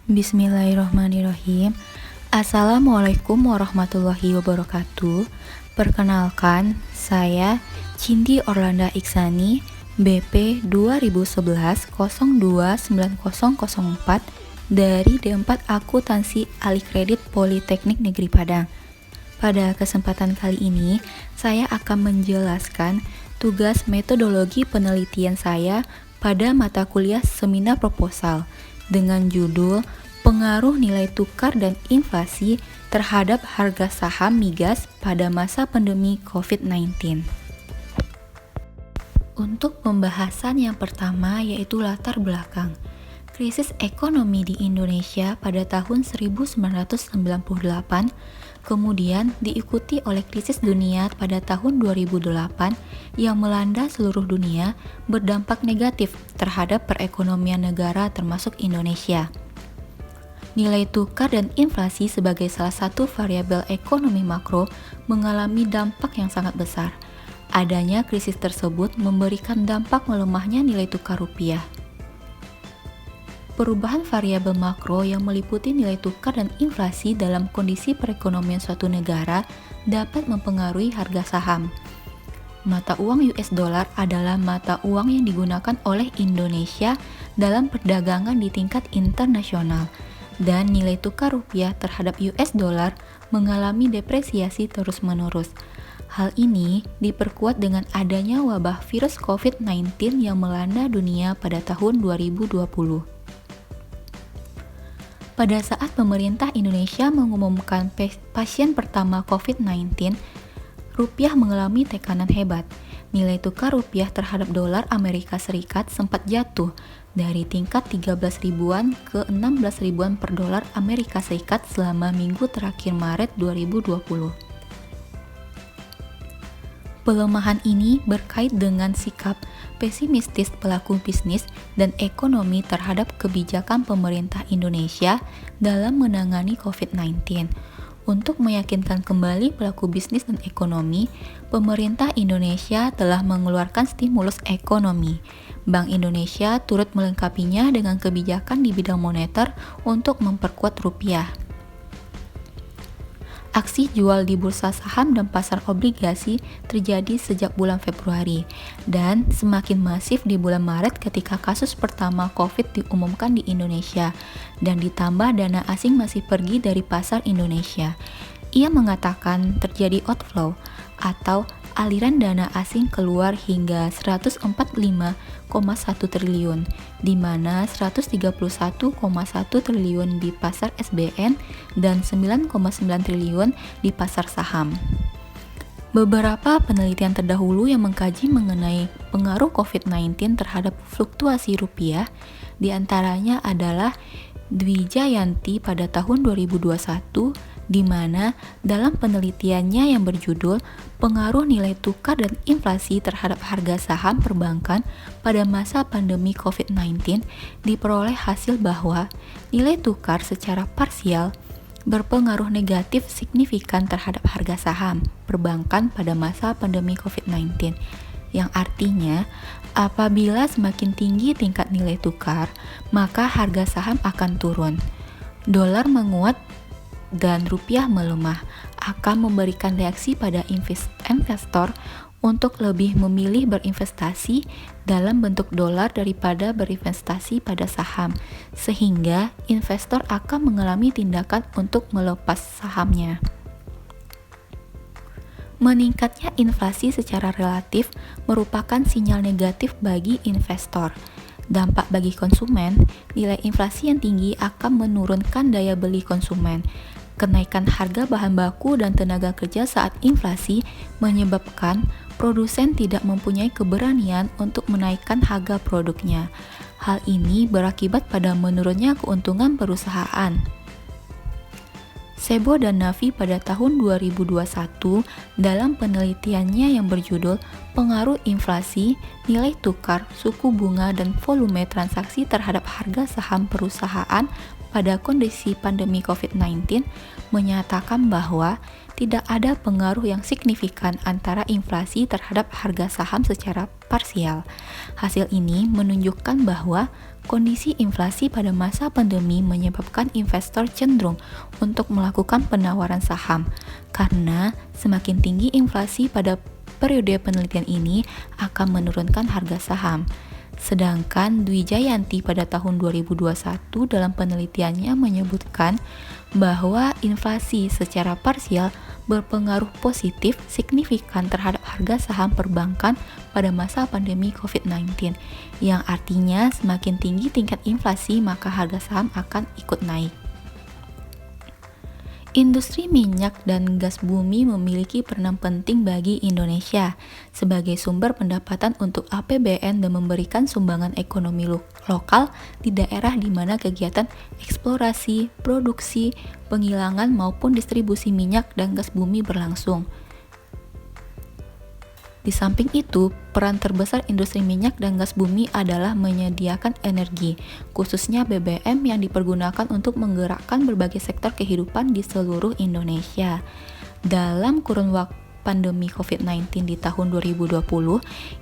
Bismillahirrahmanirrahim. Assalamualaikum warahmatullahi wabarakatuh. Perkenalkan, saya Cindy Orlanda Iksani, BP 2011-02-9004 dari D4 Akuntansi Alih Kredit Politeknik Negeri Padang. Pada kesempatan kali ini, saya akan menjelaskan tugas metodologi penelitian saya pada mata kuliah seminar proposal dengan judul Pengaruh Nilai Tukar dan Inflasi Terhadap Harga Saham Migas pada Masa Pandemi COVID-19. Untuk pembahasan yang pertama yaitu latar belakang. Krisis ekonomi di Indonesia pada tahun 1998, kemudian diikuti oleh krisis dunia pada tahun 2008 yang melanda seluruh dunia berdampak negatif terhadap perekonomian negara termasuk Indonesia. Nilai tukar dan inflasi sebagai salah satu variabel ekonomi makro mengalami dampak yang sangat besar. Adanya krisis tersebut memberikan dampak melemahnya nilai tukar rupiah. Perubahan variabel makro yang meliputi nilai tukar dan inflasi dalam kondisi perekonomian suatu negara dapat mempengaruhi harga saham. Mata uang US dollar adalah mata uang yang digunakan oleh Indonesia dalam perdagangan di tingkat internasional, dan nilai tukar rupiah terhadap US dollar mengalami depresiasi terus-menerus. Hal ini diperkuat dengan adanya wabah virus COVID-19 yang melanda dunia pada tahun 2020. Pada saat pemerintah Indonesia mengumumkan pasien pertama COVID-19, rupiah mengalami tekanan hebat. Nilai tukar rupiah terhadap dolar Amerika Serikat sempat jatuh dari tingkat 13 ribuan ke 16 ribuan per dolar Amerika Serikat selama minggu terakhir Maret 2020. Pelemahan ini berkait dengan sikap pesimistis pelaku bisnis dan ekonomi terhadap kebijakan pemerintah Indonesia dalam menangani COVID-19. Untuk meyakinkan kembali pelaku bisnis dan ekonomi, pemerintah Indonesia telah mengeluarkan stimulus ekonomi. Bank Indonesia turut melengkapinya dengan kebijakan di bidang moneter untuk memperkuat rupiah. Aksi jual di bursa saham dan pasar obligasi terjadi sejak bulan Februari dan semakin masif di bulan Maret ketika kasus pertama COVID diumumkan di Indonesia dan ditambah dana asing masih pergi dari pasar Indonesia. Ia mengatakan terjadi outflow atau aliran dana asing keluar hingga 145,1 triliun, di mana 131,1 triliun di pasar SBN dan 9,9 triliun di pasar saham. Beberapa penelitian terdahulu yang mengkaji mengenai pengaruh COVID-19 terhadap fluktuasi rupiah, diantaranya adalah Dwi Jayanti pada tahun 2021, di mana dalam penelitiannya yang berjudul Pengaruh Nilai Tukar dan Inflasi Terhadap Harga Saham Perbankan pada Masa Pandemi COVID-19 diperoleh hasil bahwa nilai tukar secara parsial berpengaruh negatif signifikan terhadap harga saham perbankan pada masa pandemi COVID-19, yang artinya apabila semakin tinggi tingkat nilai tukar, maka harga saham akan turun. Dolar menguat dan rupiah melemah akan memberikan reaksi pada investor untuk lebih memilih berinvestasi dalam bentuk dolar daripada berinvestasi pada saham, sehingga investor akan mengalami tindakan untuk melepas sahamnya. Meningkatnya inflasi secara relatif merupakan sinyal negatif bagi investor. Dampak bagi konsumen, nilai inflasi yang tinggi akan menurunkan daya beli konsumen. Kenaikan harga bahan baku dan tenaga kerja saat inflasi menyebabkan produsen tidak mempunyai keberanian untuk menaikkan harga produknya. Hal ini berakibat pada menurunnya keuntungan perusahaan. Sebo dan Navi pada tahun 2021 dalam penelitiannya yang berjudul Pengaruh Inflasi, Nilai Tukar, Suku Bunga, dan Volume Transaksi Terhadap Harga Saham Perusahaan pada kondisi pandemi COVID-19 menyatakan bahwa tidak ada pengaruh yang signifikan antara inflasi terhadap harga saham secara parsial. Hasil ini menunjukkan bahwa kondisi inflasi pada masa pandemi menyebabkan investor cenderung untuk melakukan penawaran saham, karena semakin tinggi inflasi pada periode penelitian ini akan menurunkan harga saham. Sedangkan Dwi Jayanti pada tahun 2021 dalam penelitiannya menyebutkan bahwa inflasi secara parsial berpengaruh positif signifikan terhadap harga saham perbankan pada masa pandemi COVID-19, yang artinya semakin tinggi tingkat inflasi maka harga saham akan ikut naik. Industri minyak dan gas bumi memiliki peran penting bagi Indonesia sebagai sumber pendapatan untuk APBN dan memberikan sumbangan ekonomi lokal di daerah di mana kegiatan eksplorasi, produksi, penggilingan maupun distribusi minyak dan gas bumi berlangsung. Di samping itu, peran terbesar industri minyak dan gas bumi adalah menyediakan energi, khususnya BBM yang dipergunakan untuk menggerakkan berbagai sektor kehidupan di seluruh Indonesia. Dalam kurun waktu pandemi COVID-19 di tahun 2020,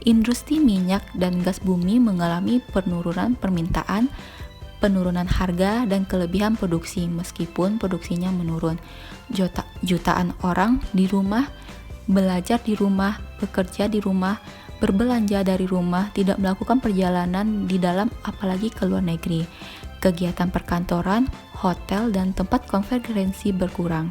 industri minyak dan gas bumi mengalami penurunan permintaan, penurunan harga, dan kelebihan produksi meskipun produksinya menurun. Jutaan orang di rumah, belajar di rumah, bekerja di rumah, berbelanja dari rumah, tidak melakukan perjalanan di dalam apalagi ke luar negeri. Kegiatan perkantoran, hotel, dan tempat konferensi berkurang.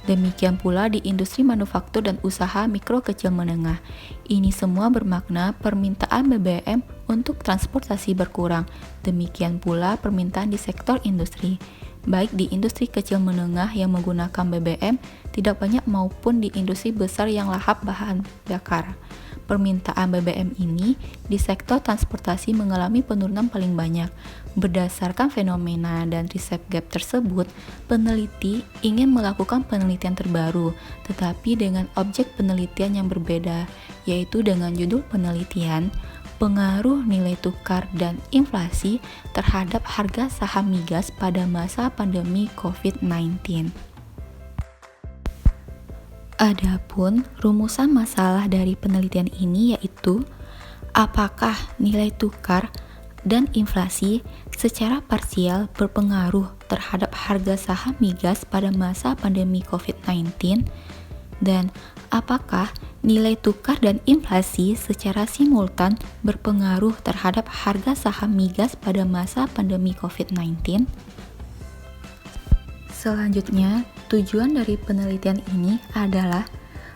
Demikian pula di industri manufaktur dan usaha mikro kecil menengah. Ini semua bermakna permintaan BBM untuk transportasi berkurang. Demikian pula permintaan di sektor industri, baik di industri kecil menengah yang menggunakan BBM tidak banyak maupun di industri besar yang lahap bahan bakar. Permintaan BBM ini di sektor transportasi mengalami penurunan paling banyak. Berdasarkan fenomena dan riset gap tersebut, peneliti ingin melakukan penelitian terbaru, tetapi dengan objek penelitian yang berbeda, yaitu dengan judul penelitian pengaruh nilai tukar dan inflasi terhadap harga saham migas pada masa pandemi COVID-19. Adapun rumusan masalah dari penelitian ini yaitu apakah nilai tukar dan inflasi secara parsial berpengaruh terhadap harga saham migas pada masa pandemi COVID-19, dan apakah nilai tukar dan inflasi secara simultan berpengaruh terhadap harga saham migas pada masa pandemi COVID-19. Selanjutnya, tujuan dari penelitian ini adalah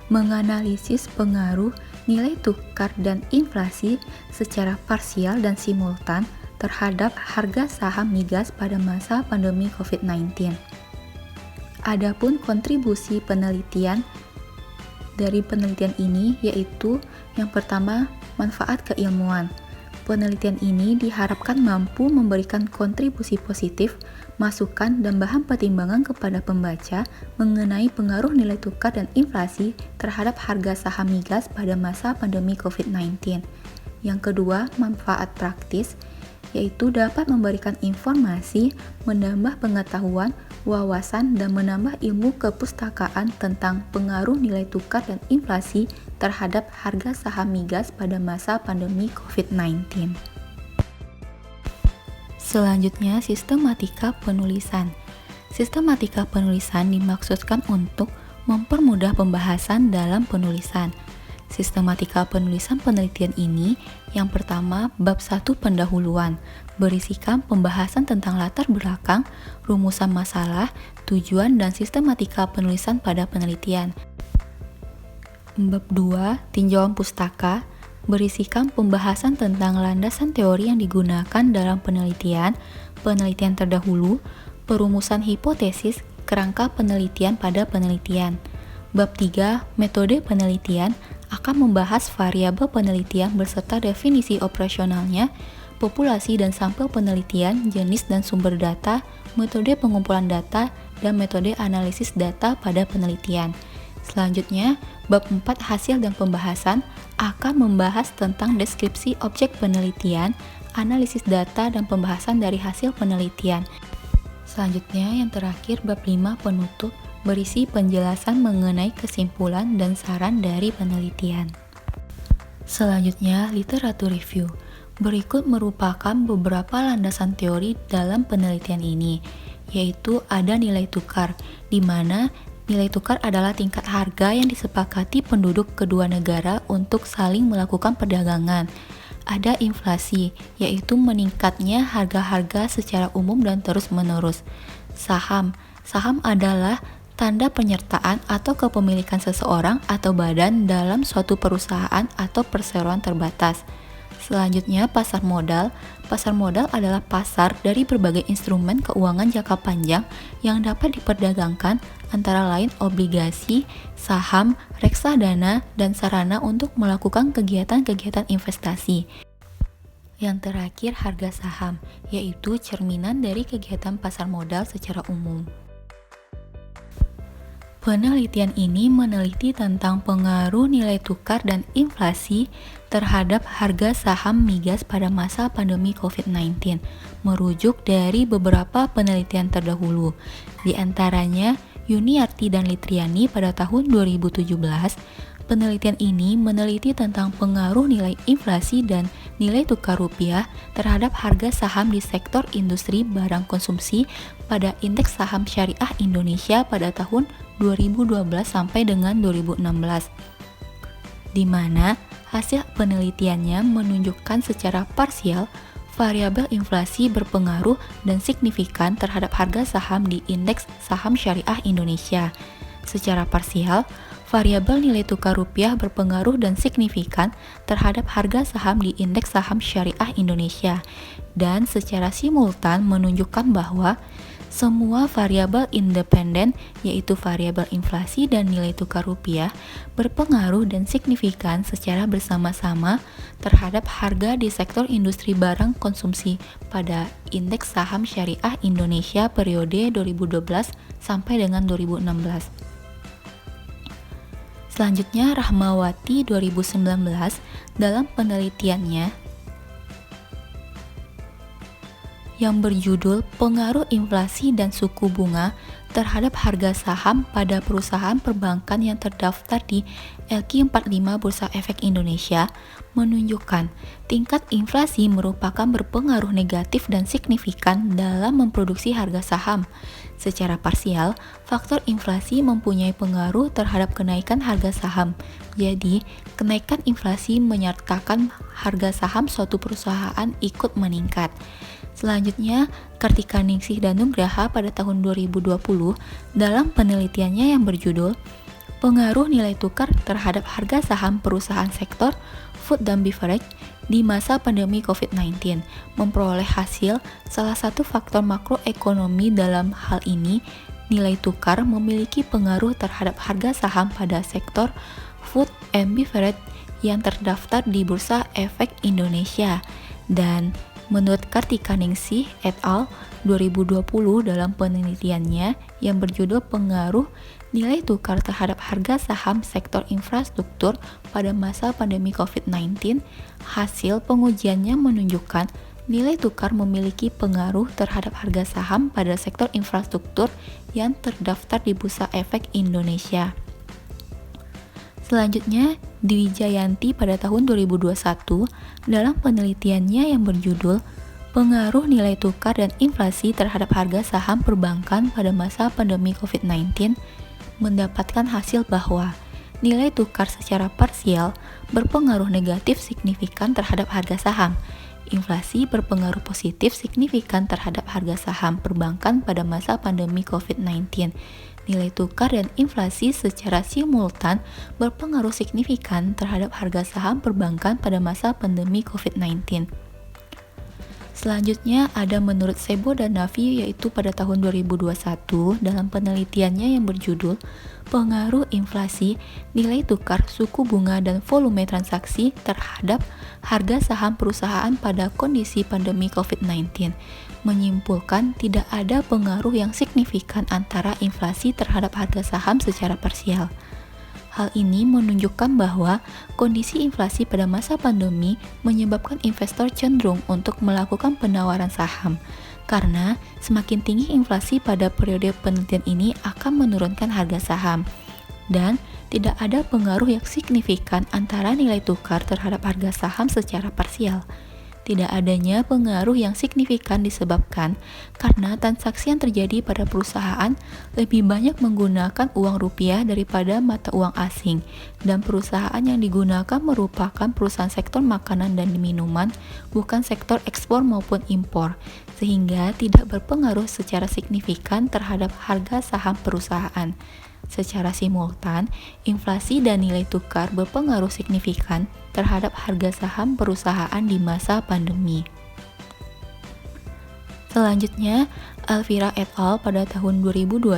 menganalisis pengaruh nilai tukar dan inflasi secara parsial dan simultan terhadap harga saham migas pada masa pandemi COVID-19. Adapun kontribusi penelitian dari penelitian ini yaitu yang pertama, manfaat keilmuan. Penelitian ini diharapkan mampu memberikan kontribusi positif, masukan, dan bahan pertimbangan kepada pembaca mengenai pengaruh nilai tukar dan inflasi terhadap harga saham migas pada masa pandemi COVID-19. Yang kedua, manfaat praktis, yaitu dapat memberikan informasi, menambah pengetahuan, wawasan, dan menambah ilmu kepustakaan tentang pengaruh nilai tukar dan inflasi terhadap harga saham migas pada masa pandemi COVID-19. Selanjutnya, sistematika penulisan. Sistematika penulisan dimaksudkan untuk mempermudah pembahasan dalam penulisan. Sistematika penulisan penelitian ini yang pertama, bab 1 pendahuluan, berisikan pembahasan tentang latar belakang, rumusan masalah, tujuan, dan sistematika penulisan pada penelitian. Bab 2, tinjauan pustaka, berisikan pembahasan tentang landasan teori yang digunakan dalam penelitian, penelitian terdahulu, perumusan hipotesis, kerangka penelitian pada penelitian. Bab 3, metode penelitian, akan membahas variabel penelitian beserta definisi operasionalnya, populasi dan sampel penelitian, jenis dan sumber data, metode pengumpulan data, dan metode analisis data pada penelitian. Selanjutnya, bab 4 hasil dan pembahasan akan membahas tentang deskripsi objek penelitian, analisis data, dan pembahasan dari hasil penelitian. Selanjutnya, yang terakhir, bab 5 penutup berisi penjelasan mengenai kesimpulan dan saran dari penelitian. Selanjutnya, literatur review. Berikut merupakan beberapa landasan teori dalam penelitian ini, yaitu ada nilai tukar, di mana nilai tukar adalah tingkat harga yang disepakati penduduk kedua negara untuk saling melakukan perdagangan. Ada inflasi, yaitu meningkatnya harga-harga secara umum dan terus-menerus. Saham. Saham adalah tanda penyertaan atau kepemilikan seseorang atau badan dalam suatu perusahaan atau perseroan terbatas. Selanjutnya, pasar modal. Pasar modal adalah pasar dari berbagai instrumen keuangan jangka panjang yang dapat diperdagangkan, antara lain obligasi, saham, reksadana, dan sarana untuk melakukan kegiatan-kegiatan investasi. Yang terakhir, harga saham, yaitu cerminan dari kegiatan pasar modal secara umum. Penelitian ini meneliti tentang pengaruh nilai tukar dan inflasi terhadap harga saham migas pada masa pandemi COVID-19, merujuk dari beberapa penelitian terdahulu. Di antaranya, Yuniarti dan Litriani pada tahun 2017, penelitian ini meneliti tentang pengaruh nilai inflasi dan nilai tukar rupiah terhadap harga saham di sektor industri barang konsumsi pada indeks saham syariah Indonesia pada tahun 2012 sampai dengan 2016, di mana hasil penelitiannya menunjukkan secara parsial variabel inflasi berpengaruh dan signifikan terhadap harga saham di indeks saham syariah Indonesia. Secara parsial, variabel nilai tukar rupiah berpengaruh dan signifikan terhadap harga saham di indeks saham syariah Indonesia, dan secara simultan menunjukkan bahwa semua variabel independen, yaitu variabel inflasi dan nilai tukar rupiah, berpengaruh dan signifikan secara bersama-sama terhadap harga di sektor industri barang konsumsi pada indeks saham syariah Indonesia periode 2012 sampai dengan 2016. Selanjutnya, Rahmawati 2019 dalam penelitiannya yang berjudul Pengaruh Inflasi dan Suku Bunga terhadap Harga Saham pada Perusahaan Perbankan yang terdaftar di LQ45 Bursa Efek Indonesia menunjukkan tingkat inflasi merupakan berpengaruh negatif dan signifikan dalam memproduksi harga saham. Secara parsial, faktor inflasi mempunyai pengaruh terhadap kenaikan harga saham. Jadi, kenaikan inflasi menyertakan harga saham suatu perusahaan ikut meningkat. Selanjutnya, Kartika Ningsih dan Nugraha pada tahun 2020 dalam penelitiannya yang berjudul Pengaruh Nilai Tukar terhadap Harga Saham Perusahaan Sektor Food dan Beverage di masa pandemi COVID-19 memperoleh hasil salah satu faktor makroekonomi dalam hal ini, nilai tukar memiliki pengaruh terhadap harga saham pada sektor food and beverage yang terdaftar di Bursa Efek Indonesia. Dan menurut Kartika Ningsih et al. 2020 dalam penelitiannya yang berjudul Pengaruh Nilai Tukar terhadap Harga Saham Sektor Infrastruktur pada masa pandemi COVID-19, hasil pengujiannya menunjukkan nilai tukar memiliki pengaruh terhadap harga saham pada sektor infrastruktur yang terdaftar di Bursa Efek Indonesia. Selanjutnya, Dwi Jayanti pada tahun 2021 dalam penelitiannya yang berjudul Pengaruh Nilai Tukar dan Inflasi terhadap Harga Saham Perbankan pada masa pandemi COVID-19 mendapatkan hasil bahwa nilai tukar secara parsial berpengaruh negatif signifikan terhadap harga saham. Inflasi berpengaruh positif signifikan terhadap harga saham perbankan pada masa pandemi COVID-19. Nilai tukar dan inflasi secara simultan berpengaruh signifikan terhadap harga saham perbankan pada masa pandemi COVID-19. Selanjutnya ada menurut Sebo dan Nafi, yaitu pada tahun 2021 dalam penelitiannya yang berjudul Pengaruh Inflasi, Nilai Tukar, Suku Bunga, dan Volume Transaksi terhadap Harga Saham Perusahaan pada Kondisi Pandemi COVID-19, menyimpulkan tidak ada pengaruh yang signifikan antara inflasi terhadap harga saham secara parsial. Hal ini menunjukkan bahwa kondisi inflasi pada masa pandemi menyebabkan investor cenderung untuk melakukan penawaran saham, karena semakin tinggi inflasi pada periode penelitian ini akan menurunkan harga saham. Dan tidak ada pengaruh yang signifikan antara nilai tukar terhadap harga saham secara parsial. Tidak adanya pengaruh yang signifikan disebabkan karena transaksi yang terjadi pada perusahaan lebih banyak menggunakan uang rupiah daripada mata uang asing, dan perusahaan yang digunakan merupakan perusahaan sektor makanan dan minuman, bukan sektor ekspor maupun impor, sehingga tidak berpengaruh secara signifikan terhadap harga saham perusahaan. Secara simultan, inflasi dan nilai tukar berpengaruh signifikan terhadap harga saham perusahaan di masa pandemi. Selanjutnya, Alvira et al. Pada tahun 2021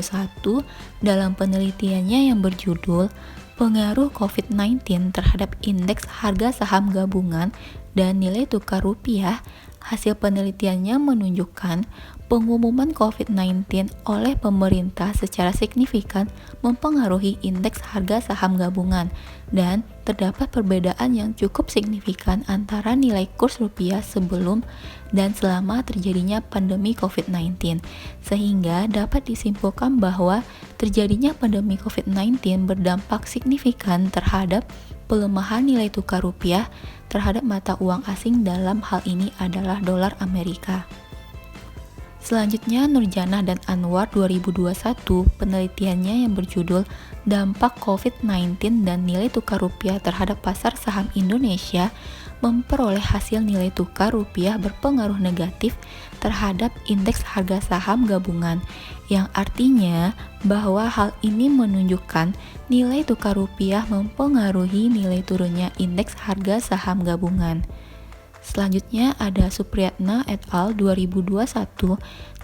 dalam penelitiannya yang berjudul Pengaruh COVID-19 terhadap Indeks Harga Saham Gabungan dan Nilai Tukar Rupiah, hasil penelitiannya menunjukkan pengumuman COVID-19 oleh pemerintah secara signifikan mempengaruhi indeks harga saham gabungan, dan terdapat perbedaan yang cukup signifikan antara nilai kurs rupiah sebelum dan selama terjadinya pandemi COVID-19, sehingga dapat disimpulkan bahwa terjadinya pandemi COVID-19 berdampak signifikan terhadap pelemahan nilai tukar rupiah terhadap mata uang asing, dalam hal ini adalah dolar Amerika. Selanjutnya, Nurjanah dan Anwar 2021, penelitiannya yang berjudul Dampak COVID-19 dan Nilai Tukar Rupiah Terhadap Pasar Saham Indonesia, memperoleh hasil nilai tukar rupiah berpengaruh negatif terhadap indeks harga saham gabungan, yang artinya bahwa hal ini menunjukkan nilai tukar rupiah mempengaruhi nilai turunnya indeks harga saham gabungan. Selanjutnya ada Supriyatna et al. 2021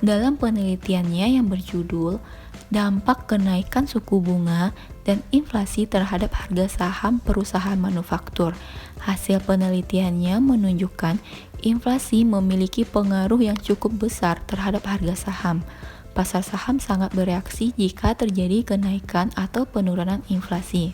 dalam penelitiannya yang berjudul Dampak Kenaikan Suku Bunga dan Inflasi Terhadap Harga Saham Perusahaan Manufaktur. Hasil penelitiannya menunjukkan inflasi memiliki pengaruh yang cukup besar terhadap harga saham. Pasar saham sangat bereaksi jika terjadi kenaikan atau penurunan inflasi.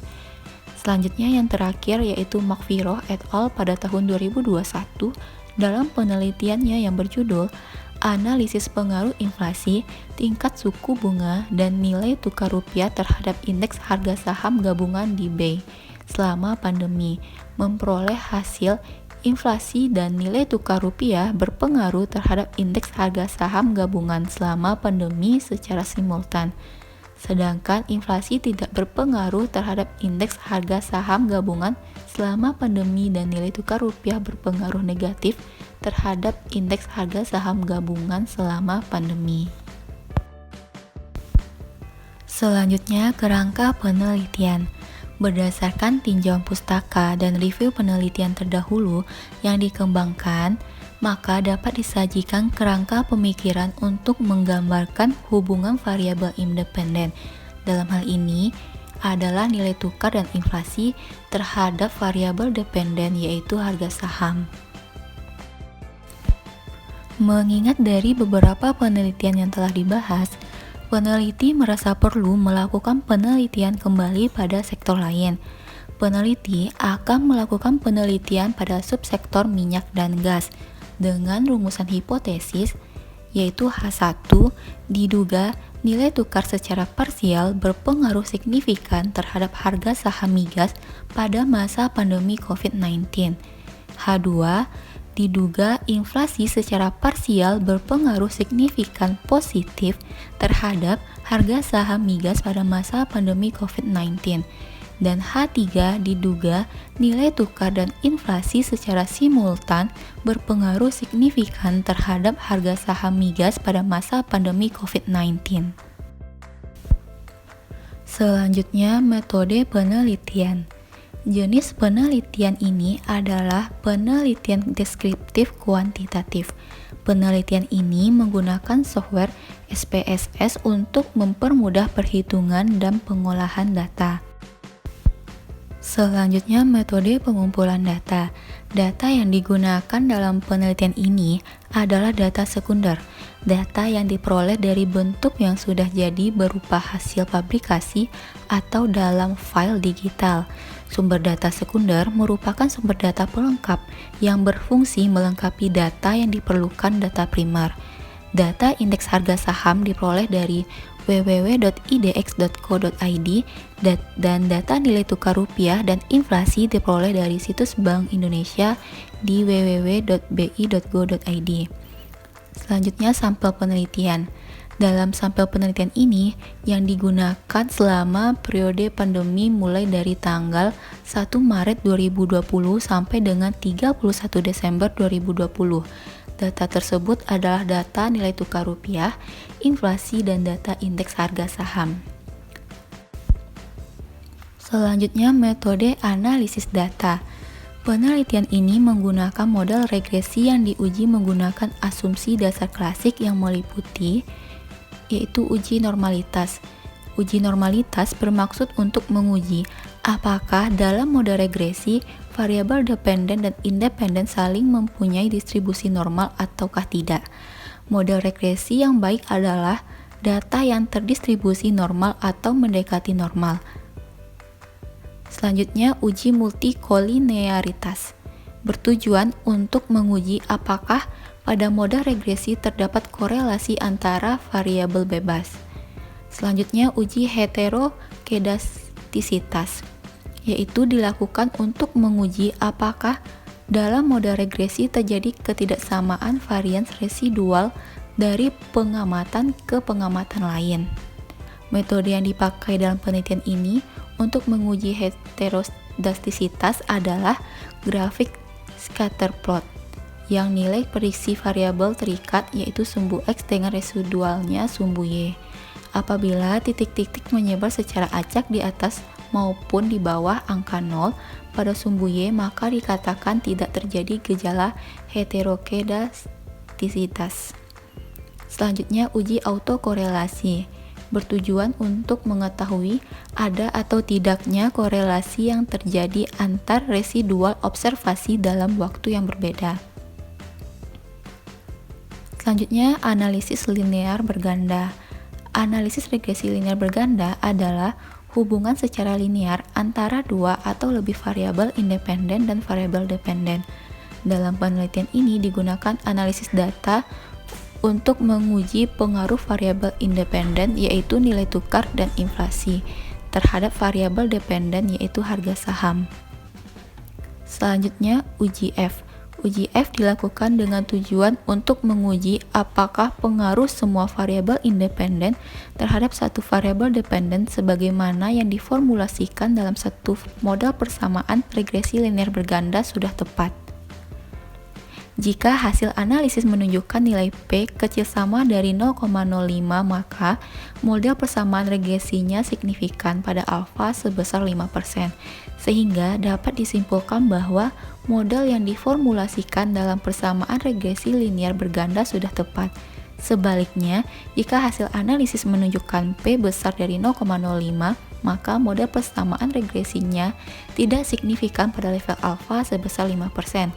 Selanjutnya yang terakhir yaitu Maghfirah et al. Pada tahun 2021 dalam penelitiannya yang berjudul Analisis Pengaruh Inflasi, Tingkat Suku Bunga, dan Nilai Tukar Rupiah Terhadap Indeks Harga Saham Gabungan di BI selama pandemi, memperoleh hasil inflasi dan nilai tukar rupiah berpengaruh terhadap indeks harga saham gabungan selama pandemi secara simultan. Sedangkan inflasi tidak berpengaruh terhadap indeks harga saham gabungan selama pandemi, dan nilai tukar rupiah berpengaruh negatif terhadap indeks harga saham gabungan selama pandemi. Selanjutnya, kerangka penelitian. Berdasarkan tinjauan pustaka dan review penelitian terdahulu yang dikembangkan, maka dapat disajikan kerangka pemikiran untuk menggambarkan hubungan variabel independen. Dalam hal ini adalah nilai tukar dan inflasi terhadap variabel dependen, yaitu harga saham. Mengingat dari beberapa penelitian yang telah dibahas, peneliti merasa perlu melakukan penelitian kembali pada sektor lain. Peneliti akan melakukan penelitian pada subsektor minyak dan gas dengan rumusan hipotesis, yaitu H1, diduga nilai tukar secara parsial berpengaruh signifikan terhadap harga saham migas pada masa pandemi COVID-19. H2, diduga inflasi secara parsial berpengaruh signifikan positif terhadap harga saham migas pada masa pandemi COVID-19. Dan H3, diduga nilai tukar dan inflasi secara simultan berpengaruh signifikan terhadap harga saham migas pada masa pandemi COVID-19. Selanjutnya, metode penelitian. Jenis penelitian ini adalah penelitian deskriptif kuantitatif. Penelitian ini menggunakan software SPSS untuk mempermudah perhitungan dan pengolahan data. Selanjutnya, metode pengumpulan data. Data yang digunakan dalam penelitian ini adalah data sekunder, data yang diperoleh dari bentuk yang sudah jadi berupa hasil publikasi atau dalam file digital. Sumber data sekunder merupakan sumber data pelengkap yang berfungsi melengkapi data yang diperlukan data primer. Data indeks harga saham diperoleh dari www.idx.co.id dan data nilai tukar rupiah dan inflasi diperoleh dari situs Bank Indonesia di www.bi.go.id. Selanjutnya, sampel penelitian. Dalam sampel penelitian ini yang digunakan selama periode pandemi mulai dari tanggal 1 Maret 2020 sampai dengan 31 Desember 2020. Data tersebut adalah data nilai tukar rupiah, inflasi, dan data indeks harga saham. Selanjutnya, metode analisis data. Penelitian ini menggunakan model regresi yang diuji menggunakan asumsi dasar klasik yang meliputi yaitu uji normalitas. Uji normalitas bermaksud untuk menguji apakah dalam model regresi variabel dependen dan independen saling mempunyai distribusi normal ataukah tidak. Model regresi yang baik adalah data yang terdistribusi normal atau mendekati normal. Selanjutnya, uji multikolinearitas bertujuan untuk menguji apakah pada model regresi terdapat korelasi antara variabel bebas. Selanjutnya, uji heterokedastisitas, yaitu dilakukan untuk menguji apakah dalam model regresi terjadi ketidaksamaan varians residual dari pengamatan ke pengamatan lain. Metode yang dipakai dalam penelitian ini untuk menguji heterodastisitas adalah grafik scatter plot yang nilai prediksi variabel terikat yaitu sumbu X dengan residualnya sumbu Y. Apabila titik-titik menyebar secara acak di atas maupun di bawah angka 0 pada sumbu Y, maka dikatakan tidak terjadi gejala heterokedastisitas. Selanjutnya, uji autokorelasi bertujuan untuk mengetahui ada atau tidaknya korelasi yang terjadi antar residual observasi dalam waktu yang berbeda. Selanjutnya, analisis linear berganda. Analisis regresi linear berganda adalah hubungan secara linear antara dua atau lebih variabel independen dan variabel dependen. Dalam penelitian ini digunakan analisis data untuk menguji pengaruh variabel independen yaitu nilai tukar dan inflasi terhadap variabel dependen yaitu harga saham. Selanjutnya, uji F. Uji F dilakukan dengan tujuan untuk menguji apakah pengaruh semua variabel independen terhadap satu variabel dependen sebagaimana yang diformulasikan dalam satu model persamaan regresi linear berganda sudah tepat. Jika hasil analisis menunjukkan nilai P kecil sama dari 0,05 maka model persamaan regresinya signifikan pada alfa sebesar 5%, sehingga dapat disimpulkan bahwa model yang diformulasikan dalam persamaan regresi linear berganda sudah tepat. Sebaliknya, jika hasil analisis menunjukkan P besar dari 0,05 maka model persamaan regresinya tidak signifikan pada level alfa sebesar 5%.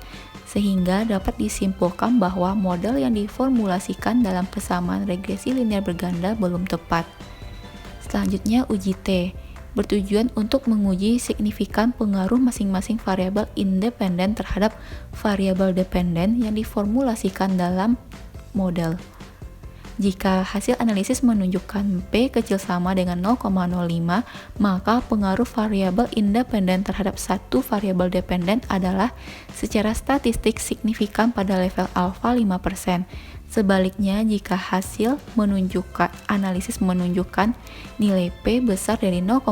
Sehingga dapat disimpulkan bahwa model yang diformulasikan dalam persamaan regresi linear berganda belum tepat. Selanjutnya, uji T bertujuan untuk menguji signifikan pengaruh masing-masing variabel independen terhadap variabel dependen yang diformulasikan dalam model. Jika hasil analisis menunjukkan P kecil sama dengan 0,05, maka pengaruh variabel independen terhadap satu variabel dependen adalah secara statistik signifikan pada level alfa 5%. Sebaliknya, jika hasil analisis menunjukkan nilai P besar dari 0,05,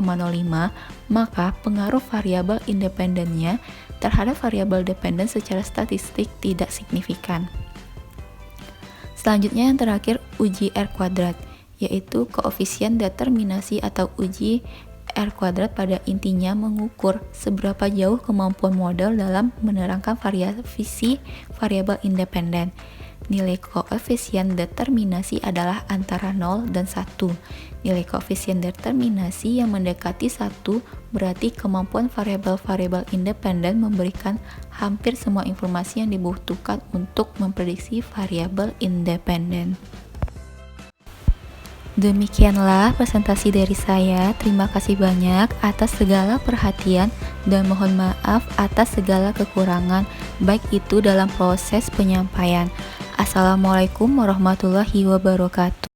maka pengaruh variabel independennya terhadap variabel dependen secara statistik tidak signifikan. Selanjutnya yang terakhir, uji R kuadrat, yaitu koefisien determinasi atau uji R kuadrat pada intinya mengukur seberapa jauh kemampuan model dalam menerangkan variasi variabel independen. Nilai koefisien determinasi adalah antara 0 dan 1. Nilai koefisien determinasi yang mendekati 1 berarti kemampuan variabel-variabel independen memberikan hampir semua informasi yang dibutuhkan untuk memprediksi variabel independen. Demikianlah presentasi dari saya. Terima kasih banyak atas segala perhatian dan mohon maaf atas segala kekurangan, baik itu dalam proses penyampaian. Wassalamualaikum warahmatullahi wabarakatuh.